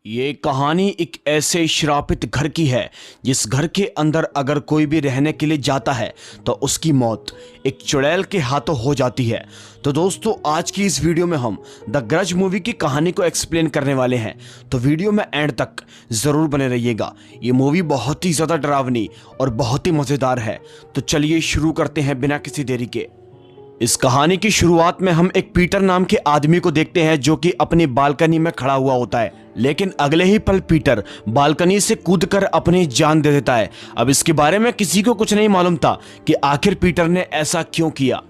ये कहानी एक ऐसे श्रापित घर की है जिस घर के अंदर अगर कोई भी रहने के लिए जाता है तो उसकी मौत एक चुड़ैल के हाथों हो जाती है। तो दोस्तों, आज की इस वीडियो में हम द ग्रज मूवी की कहानी को एक्सप्लेन करने वाले हैं, तो वीडियो में एंड तक ज़रूर बने रहिएगा। ये मूवी बहुत ही ज़्यादा डरावनी और बहुत ही मज़ेदार है। तो चलिए शुरू करते हैं बिना किसी देरी के। इस कहानी की शुरुआत में हम एक पीटर नाम के आदमी को देखते हैं जो कि अपनी बालकनी में खड़ा हुआ होता है, लेकिन अगले ही पल पीटर बालकनी से कूदकर अपनी जान दे देता है। अब इसके बारे में किसी को कुछ नहीं मालूम था कि आखिर पीटर ने ऐसा क्यों किया।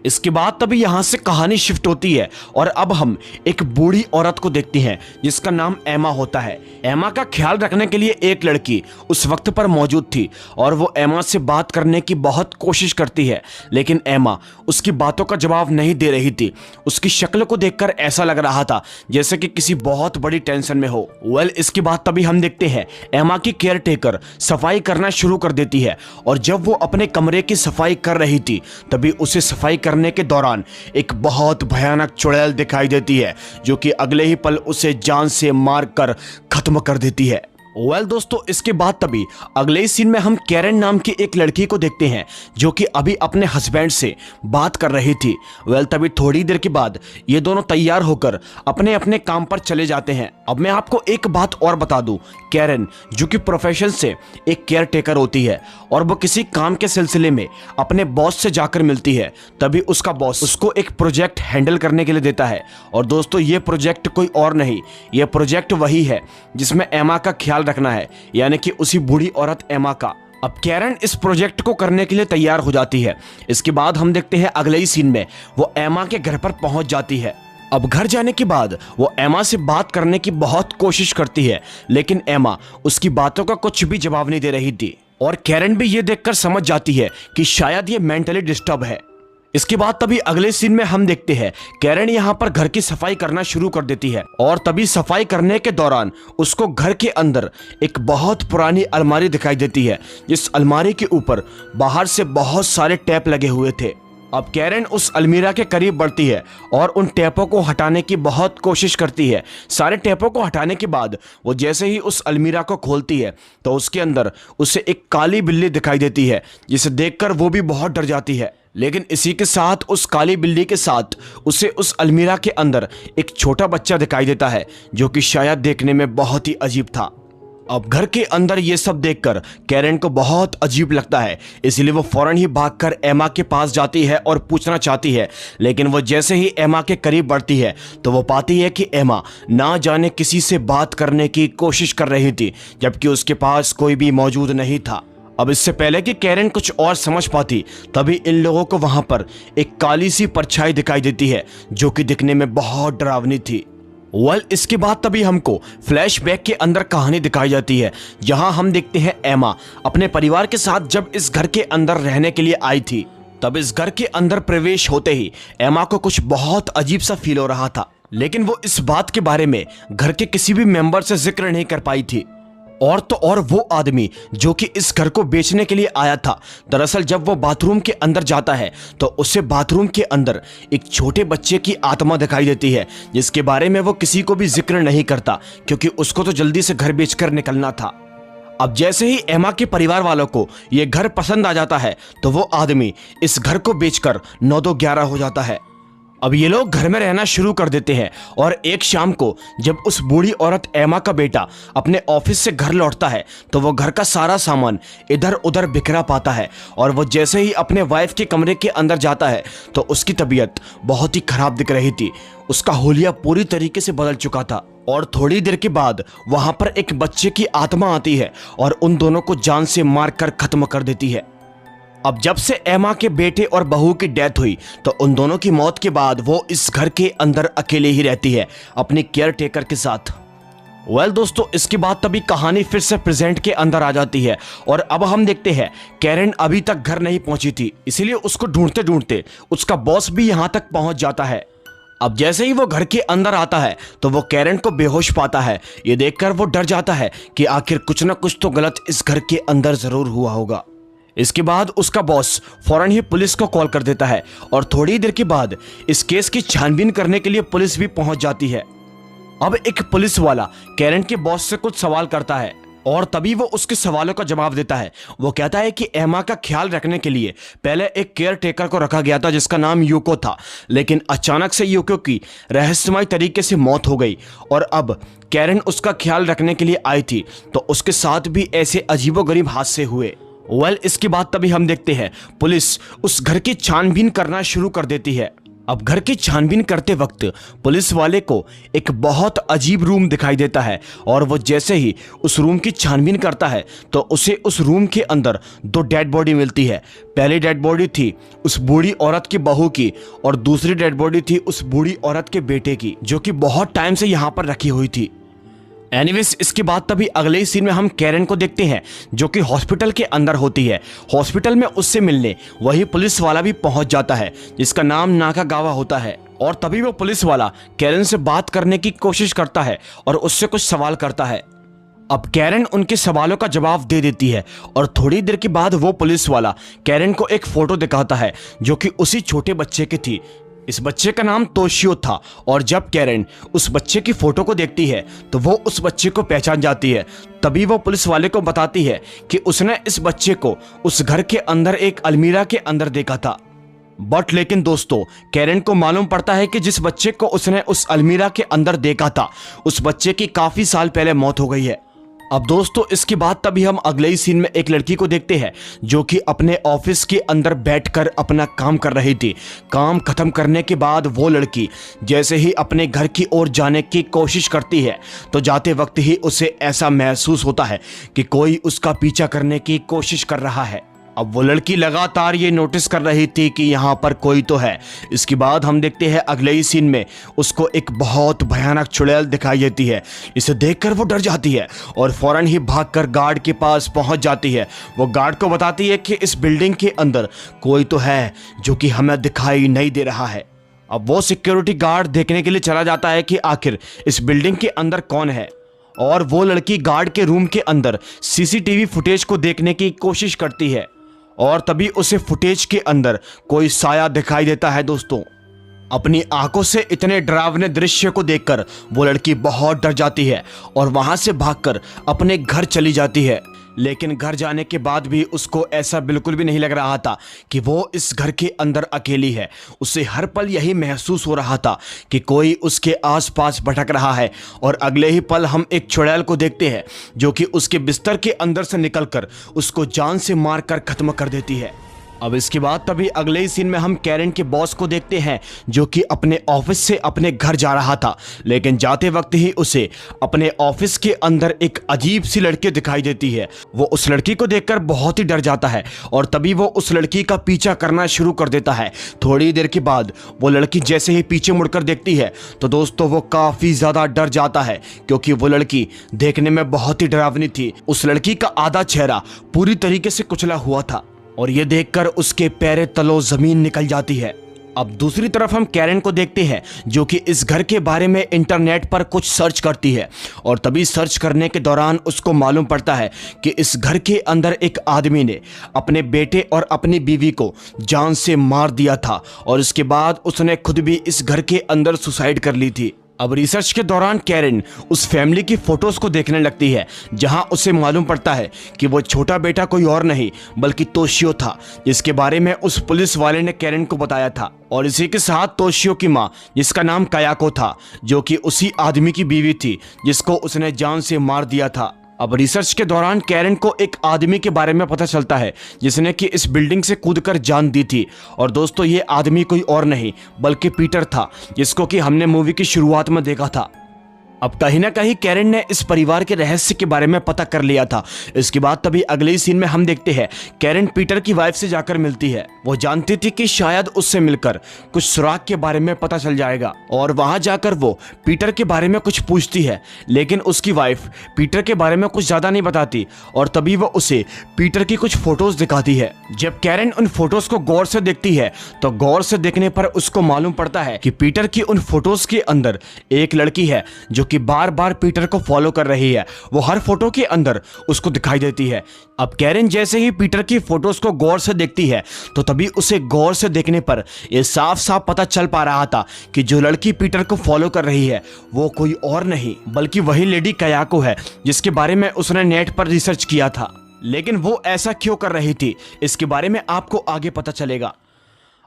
इसके बाद तभी यहाँ से कहानी शिफ्ट होती है और अब हम एक बूढ़ी औरत को देखते हैं जिसका नाम एमा होता है। एमा का ख्याल रखने के लिए एक लड़की उस वक्त पर मौजूद थी और वो एमा से बात करने की बहुत कोशिश करती है, लेकिन एमा उसकी बातों का जवाब नहीं दे रही थी। उसकी शक्ल को देखकर ऐसा लग रहा था जैसे कि किसी बहुत बड़ी टेंशन में हो। इसके बाद तभी हम देखते हैं एमा की केयर टेकर सफाई करना शुरू कर देती है और जब वो अपने कमरे की सफाई कर रही थी तभी उसे सफाई करने के दौरान एक बहुत भयानक चुड़ैल दिखाई देती है जो कि अगले ही पल उसे जान से मारकर खत्म कर देती है। दोस्तों, इसके बाद तभी अगले ही सीन में हम कैरन नाम की एक लड़की को देखते हैं जो कि अभी अपने हस्बैंड से बात कर रही थी। तभी थोड़ी देर के बाद ये दोनों तैयार होकर अपने अपने काम पर चले जाते हैं। अब मैं आपको एक बात और बता दूं, कैरन जो कि प्रोफेशन से एक केयर टेकर होती है और वो किसी काम के सिलसिले में अपने बॉस से जाकर मिलती है, तभी उसका बॉस उसको एक प्रोजेक्ट हैंडल करने के लिए देता है। और दोस्तों, ये प्रोजेक्ट कोई और नहीं, ये प्रोजेक्ट वही है जिसमें एमा का ख्याल रखना है, यानी कि उसी बूढ़ी औरत एमा का। अब कैरन इस प्रोजेक्ट को करने के लिए तैयार हो जाती है। इसके बाद हम देखते हैं अगले ही सीन में वो एमा के घर पर पहुंच जाती है। अब घर जाने के बाद वो एमा से बात करने की बहुत कोशिश करती है, लेकिन एमा उसकी बातों का कुछ भी जवाब नहीं दे रही थी और कैरन भी ये देखकर समझ जाती है कि शायद ये मेंटली डिस्टर्ब है। इसके बाद तभी अगले सीन में हम देखते हैं कैरन यहाँ पर घर की सफाई करना शुरू कर देती है और तभी सफाई करने के दौरान उसको घर के अंदर एक बहुत पुरानी अलमारी दिखाई देती है, जिस अलमारी के ऊपर बाहर से बहुत सारे टैप लगे हुए थे। अब कैरन उस अलमीरा के करीब बढ़ती है और उन टैपों को हटाने की बहुत कोशिश करती है। सारे टैपों को हटाने के बाद वो जैसे ही उस अलमीरा को खोलती है तो उसके अंदर उसे एक काली बिल्ली दिखाई देती है, जिसे देखकर वो भी बहुत डर जाती है। लेकिन इसी के साथ उस काली बिल्ली के साथ उसे उस अलमीरा के अंदर एक छोटा बच्चा दिखाई देता है जो कि शायद देखने में बहुत ही अजीब था। अब घर के अंदर ये सब देखकर कैरन को बहुत अजीब लगता है, इसलिए वो फौरन ही भागकर एमा के पास जाती है और पूछना चाहती है। लेकिन वो जैसे ही एमा के करीब बढ़ती है तो वो पाती है कि एमा ना जाने किसी से बात करने की कोशिश कर रही थी, जबकि उसके पास कोई भी मौजूद नहीं था। अब इससे पहले कि कैरन कुछ और समझ पाती तभी इन लोगों को वहां पर एक काली सी परछाई दिखाई देती है जो कि दिखने में बहुत डरावनी थी। इसके बाद तभी हमको फ्लैशबैक के अंदर कहानी दिखाई जाती है, जहां हम देखते हैं एमा अपने परिवार के साथ जब इस घर के अंदर रहने के लिए आई थी, तब इस घर के अंदर प्रवेश होते ही एमा को कुछ बहुत अजीब सा फील हो रहा था, लेकिन वो इस बात के बारे में घर के किसी भी मेंबर से जिक्र नहीं कर पाई थी। और तो और वो आदमी जो कि इस घर को बेचने के लिए आया था, दरअसल जब वो बाथरूम के अंदर जाता है तो उसे बाथरूम के अंदर एक छोटे बच्चे की आत्मा दिखाई देती है, जिसके बारे में वो किसी को भी जिक्र नहीं करता क्योंकि उसको तो जल्दी से घर बेचकर निकलना था। अब जैसे ही एमा के परिवार वालों को ये घर पसंद आ जाता है तो वो आदमी इस घर को बेचकर 9-2-11 हो जाता है। अब ये लोग घर में रहना शुरू कर देते हैं और एक शाम को जब उस बूढ़ी औरत एमा का बेटा अपने ऑफिस से घर लौटता है तो वो घर का सारा सामान इधर उधर बिखरा पाता है और वो जैसे ही अपने वाइफ के कमरे के अंदर जाता है तो उसकी तबीयत बहुत ही खराब दिख रही थी। उसका हुलिया पूरी तरीके से बदल चुका था और थोड़ी देर के बाद वहां पर एक बच्चे की आत्मा आती है और उन दोनों को जान से मारकर खत्म कर देती है। अब जब से एमा के बेटे और बहू की डेथ हुई तो उन दोनों की मौत के बाद वो इस घर के अंदर अकेले ही रहती है अपनी केयर टेकर के साथ। दोस्तों, इसके बाद तभी कहानी फिर से प्रेजेंट के अंदर आ जाती है और अब हम देखते हैं कैरन अभी तक घर नहीं पहुंची थी, इसीलिए उसको ढूंढते ढूंढते उसका बॉस भी यहां तक पहुंच जाता है। अब जैसे ही वो घर के अंदर आता है तो वो कैरन को बेहोश पाता है। ये देखकर वो डर जाता है कि आखिर कुछ ना कुछ तो गलत इस घर के अंदर जरूर हुआ होगा। इसके बाद उसका बॉस फौरन ही पुलिस को कॉल कर देता है और थोड़ी देर के बाद इस केस की छानबीन करने के लिए पुलिस भी पहुंच जाती है। अब एक पुलिस वाला कैरन के बॉस से कुछ सवाल करता है और तभी वो उसके सवालों का जवाब देता है। वो कहता है कि एमा का ख्याल रखने के लिए पहले एक केयर टेकर को रखा गया था जिसका नाम यूको था, लेकिन अचानक से यूको की रहस्यमय तरीके से मौत हो गई और अब कैरन उसका ख्याल रखने के लिए आई थी, तो उसके साथ भी ऐसे अजीबोगरीब हादसे हुए। इसके बाद तभी हम देखते हैं पुलिस उस घर की छानबीन करना शुरू कर देती है। अब घर की छानबीन करते वक्त पुलिस वाले को एक बहुत अजीब रूम दिखाई देता है और वो जैसे ही उस रूम की छानबीन करता है तो उसे उस रूम के अंदर 2 डेड बॉडी मिलती है। पहली डेड बॉडी थी उस बूढ़ी औरत की बहू की और दूसरी डेड बॉडी थी उस बूढ़ी औरत के बेटे की, जो कि बहुत टाइम से यहाँ पर रखी हुई थी। एनीवेज, इसके बाद तभी अगले ही सीन में हम कैरन को देखते हैं जो कि हॉस्पिटल के अंदर होती है। हॉस्पिटल में उससे मिलने वही पुलिस वाला भी पहुंच जाता है जिसका नाम नाकागावा होता है और तभी वो पुलिस वाला कैरन से बात करने की कोशिश करता है और उससे कुछ सवाल करता है। अब कैरन उनके सवालों का जवाब दे देती है और थोड़ी देर के बाद वो पुलिस वाला कैरन को एक फोटो दिखाता है जो कि उसी छोटे बच्चे की थी। इस बच्चे का नाम तोशियो था और जब कैरन उस बच्चे की फोटो को देखती है तो वो उस बच्चे को पहचान जाती है। तभी वो पुलिस वाले को बताती है कि उसने इस बच्चे को उस घर के अंदर एक अलमीरा के अंदर देखा था। लेकिन दोस्तों, कैरन को मालूम पड़ता है कि जिस बच्चे को उसने उस अलमीरा के अंदर देखा था उस बच्चे की काफी साल पहले मौत हो गई है। अब दोस्तों, इसके बाद तभी हम अगले ही सीन में एक लड़की को देखते हैं जो कि अपने ऑफिस के अंदर बैठकर अपना काम कर रही थी। काम खत्म करने के बाद वो लड़की जैसे ही अपने घर की ओर जाने की कोशिश करती है तो जाते वक्त ही उसे ऐसा महसूस होता है कि कोई उसका पीछा करने की कोशिश कर रहा है। अब वो लड़की लगातार ये नोटिस कर रही थी कि यहाँ पर कोई तो है। इसके बाद हम देखते हैं अगले ही सीन में उसको एक बहुत भयानक चुड़ैल दिखाई देती है। इसे देखकर वो डर जाती है और फौरन ही भागकर गार्ड के पास पहुंच जाती है। वो गार्ड को बताती है कि इस बिल्डिंग के अंदर कोई तो है जो कि हमें दिखाई नहीं दे रहा है। अब वो सिक्योरिटी गार्ड देखने के लिए चला जाता है कि आखिर इस बिल्डिंग के अंदर कौन है और वो लड़की गार्ड के रूम के अंदर सीसीटीवी फुटेज को देखने की कोशिश करती है और तभी उसे फुटेज के अंदर कोई साया दिखाई देता है। दोस्तों, अपनी आंखों से इतने डरावने दृश्य को देखकर वो लड़की बहुत डर जाती है और वहां से भागकर अपने घर चली जाती है। लेकिन घर जाने के बाद भी उसको ऐसा बिल्कुल भी नहीं लग रहा था कि वो इस घर के अंदर अकेली है। उसे हर पल यही महसूस हो रहा था कि कोई उसके आसपास भटक रहा है और अगले ही पल हम एक चुड़ैल को देखते हैं जो कि उसके बिस्तर के अंदर से निकलकर उसको जान से मारकर खत्म कर देती है। अब इसके बाद तभी अगले ही सीन में हम कैरन के बॉस को देखते हैं जो कि अपने ऑफिस से अपने घर जा रहा था, लेकिन जाते वक्त ही उसे अपने ऑफिस के अंदर एक अजीब सी लड़की दिखाई देती है। वो उस लड़की को देखकर बहुत ही डर जाता है और तभी वो उस लड़की का पीछा करना शुरू कर देता है। थोड़ी देर के बाद वो लड़की जैसे ही पीछे मुड़कर देखती है तो दोस्तों वो काफी ज्यादा डर जाता है क्योंकि वो लड़की देखने में बहुत ही डरावनी थी। उस लड़की का आधा चेहरा पूरी तरीके से कुचला हुआ था और ये देखकर उसके पैरों तलों जमीन निकल जाती है। अब दूसरी तरफ हम कैरन को देखते हैं जो कि इस घर के बारे में इंटरनेट पर कुछ सर्च करती है और तभी सर्च करने के दौरान उसको मालूम पड़ता है कि इस घर के अंदर एक आदमी ने अपने बेटे और अपनी बीवी को जान से मार दिया था और इसके बाद उसने खुद भी इस घर के अंदर सुसाइड कर ली थी। अब रिसर्च के दौरान कैरन उस फैमिली की फोटोज को देखने लगती है जहां उसे मालूम पड़ता है कि वो छोटा बेटा कोई और नहीं बल्कि तोशियो था जिसके बारे में उस पुलिस वाले ने कैरन को बताया था। और इसी के साथ तोशियो की माँ जिसका नाम कायाको था जो कि उसी आदमी की बीवी थी जिसको उसने जान से मार दिया था। अब रिसर्च के दौरान कैरन को एक आदमी के बारे में पता चलता है जिसने कि इस बिल्डिंग से कूदकर जान दी थी और दोस्तों ये आदमी कोई और नहीं बल्कि पीटर था जिसको कि हमने मूवी की शुरुआत में देखा था। अब कहीं ना कहीं कैरन ने इस परिवार के रहस्य के बारे में पता कर लिया था। इसके बाद तभी अगले ही सीन में हम देखते हैं कैरन पीटर की वाइफ से जाकर मिलती है। वो जानती थी कि शायद उससे मिलकर कुछ सुराग के बारे में पता चल जाएगा और वहां जाकर वो पीटर के बारे में कुछ पूछती है, लेकिन उसकी वाइफ पीटर के बारे में कुछ ज्यादा नहीं बताती और तभी वो उसे पीटर की कुछ फोटोज दिखाती है। जब कैरन उन फोटोज को गौर से देखती है तो गौर से देखने पर उसको मालूम पड़ता है कि पीटर की उन फोटोज के अंदर एक लड़की है जो कि बार बार पीटर को फॉलो कर रही है। वो हर फोटो के अंदर उसको दिखाई देती है। अब कैरन जैसे ही पीटर की फोटोज को गौर से देखती है तो तभी उसे गौर से देखने पर यह साफ साफ पता चल पा रहा था कि जो लड़की पीटर को फॉलो कर रही है वो कोई और नहीं बल्कि वही लेडी कयाको है जिसके बारे में उसने नेट पर रिसर्च किया था। लेकिन वो ऐसा क्यों कर रही थी इसके बारे में आपको आगे पता चलेगा।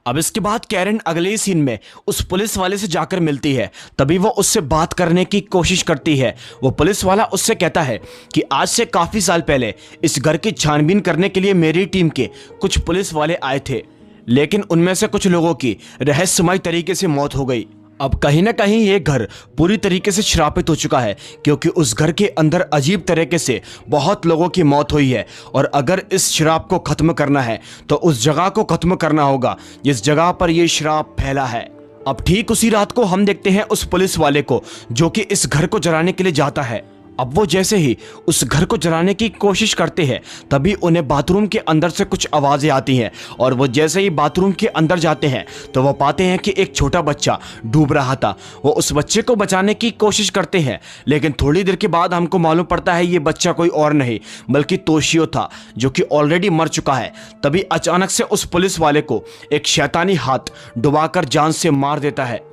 अब इसके बाद कैरन अगले सीन में उस पुलिस वाले से जाकर मिलती है। तभी वो उससे बात करने की कोशिश करती है। वो पुलिस वाला उससे कहता है कि आज से काफ़ी साल पहले इस घर की छानबीन करने के लिए मेरी टीम के कुछ पुलिस वाले आए थे, लेकिन उनमें से कुछ लोगों की रहस्यमय तरीके से मौत हो गई। अब कहीं ना कहीं ये घर पूरी तरीके से श्रापित हो चुका है क्योंकि उस घर के अंदर अजीब तरीके से बहुत लोगों की मौत हुई है और अगर इस श्राप को खत्म करना है तो उस जगह को खत्म करना होगा जिस जगह पर यह श्राप फैला है। अब ठीक उसी रात को हम देखते हैं उस पुलिस वाले को जो कि इस घर को जलाने के लिए जाता है। अब वो जैसे ही उस घर को जलाने की कोशिश करते हैं तभी उन्हें बाथरूम के अंदर से कुछ आवाज़ें आती हैं और वो जैसे ही बाथरूम के अंदर जाते हैं तो वो पाते हैं कि एक छोटा बच्चा डूब रहा था। वो उस बच्चे को बचाने की कोशिश करते हैं लेकिन थोड़ी देर के बाद हमको मालूम पड़ता है ये बच्चा कोई और नहीं बल्कि तोशियो था जो कि ऑलरेडी मर चुका है। तभी अचानक से उस पुलिस वाले को एक शैतानी हाथ डुबाकर जान से मार देता है।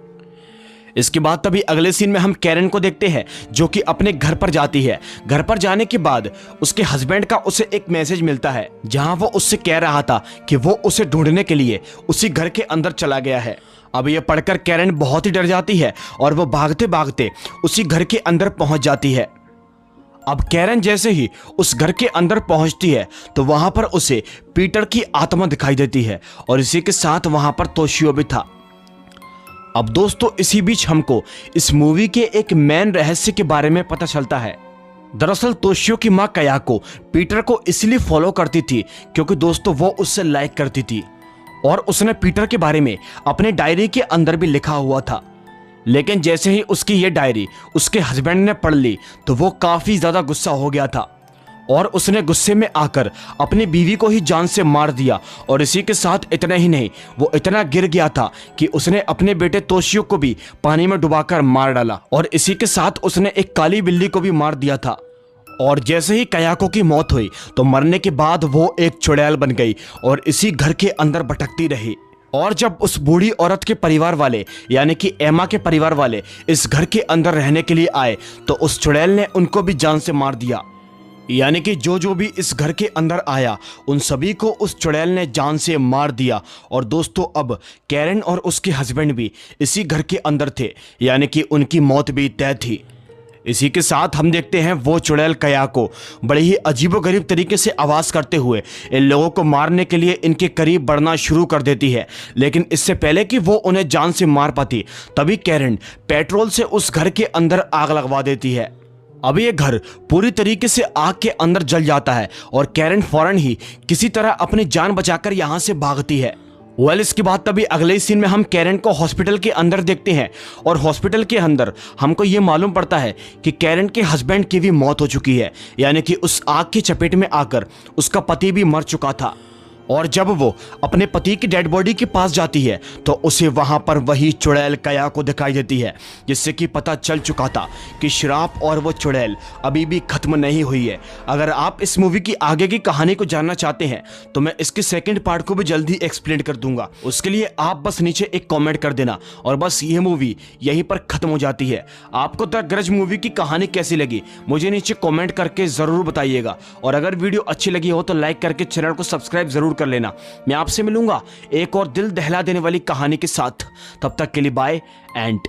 इसके बाद तभी अगले सीन में हम कैरन को देखते हैं जो कि अपने घर पर जाती है। घर पर जाने के बाद उसके हस्बैंड का उसे एक मैसेज मिलता है जहां वो उससे कह रहा था कि वो उसे ढूंढने के लिए उसी घर के अंदर चला गया है। अब ये पढ़कर कैरन बहुत ही डर जाती है और वो भागते भागते उसी घर के अंदर पहुंच जाती है। अब कैरन जैसे ही उस घर के अंदर पहुंचती है तो वहां पर उसे पीटर की आत्मा दिखाई देती है और इसी के साथ वहां पर तोशियो भी था। अब दोस्तों इसी बीच हमको इस मूवी के एक मेन रहस्य के बारे में पता चलता है। दरअसल तोशियो की मां कयाको पीटर को इसलिए फॉलो करती थी क्योंकि दोस्तों वो उससे लाइक करती थी और उसने पीटर के बारे में अपने डायरी के अंदर भी लिखा हुआ था। लेकिन जैसे ही उसकी ये डायरी उसके हस्बैंड ने पढ़ ली तो वो काफ़ी ज़्यादा गुस्सा हो गया था और उसने गुस्से में आकर अपनी बीवी को ही जान से मार दिया। और इसी के साथ इतना ही नहीं, वो इतना गिर गया था कि उसने अपने बेटे तोशियो को भी पानी में डुबाकर मार डाला और इसी के साथ उसने एक काली बिल्ली को भी मार दिया था। और जैसे ही कयाको की मौत हुई तो मरने के बाद वो एक चुड़ैल बन गई और इसी घर के अंदर भटकती रही। और जब उस बूढ़ी औरत के परिवार वाले यानी कि एमा के परिवार वाले इस घर के अंदर रहने के लिए आए तो उस चुड़ैल ने उनको भी जान से मार दिया। यानी कि जो भी इस घर के अंदर आया उन सभी को उस चुड़ैल ने जान से मार दिया। और दोस्तों अब कैरन और उसके हस्बैंड भी इसी घर के अंदर थे यानी कि उनकी मौत भी तय थी। इसी के साथ हम देखते हैं वो चुड़ैल कयाको बड़े ही अजीबोगरीब तरीके से आवाज़ करते हुए इन लोगों को मारने के लिए इनके करीब बढ़ना शुरू कर देती है। लेकिन इससे पहले कि वो उन्हें जान से मार पाती तभी कैरन पेट्रोल से उस घर के अंदर आग लगवा देती है। अब ये घर पूरी तरीके से आग के अंदर जल जाता है और कैरन फौरन ही किसी तरह अपनी जान बचाकर यहाँ से भागती है। इसके बाद तभी अगले सीन में हम कैरन को हॉस्पिटल के अंदर देखते हैं और हॉस्पिटल के अंदर हमको ये मालूम पड़ता है कि कैरन के हस्बैंड की भी मौत हो चुकी है यानी कि उस आग की चपेट में आकर उसका पति भी मर चुका था। और जब वो अपने पति की डेड बॉडी के पास जाती है तो उसे वहां पर वही चुड़ैल कयाको दिखाई देती है जिससे कि पता चल चुका था कि श्राप और वो चुड़ैल अभी भी खत्म नहीं हुई है। अगर आप इस मूवी की आगे की कहानी को जानना चाहते हैं तो मैं इसके सेकंड पार्ट को भी जल्दी एक्सप्लेन कर दूंगा। उसके लिए आप बस नीचे एक कॉमेंट कर देना और बस ये मूवी यहीं पर खत्म हो जाती है। आपको द ग्रज मूवी की कहानी कैसी लगी मुझे नीचे कॉमेंट करके ज़रूर बताइएगा और अगर वीडियो अच्छी लगी हो तो लाइक करके चैनल को सब्सक्राइब जरूर कर लेना। मैं आपसे मिलूंगा एक और दिल दहला देने वाली कहानी के साथ। तब तक के लिए बाय एंड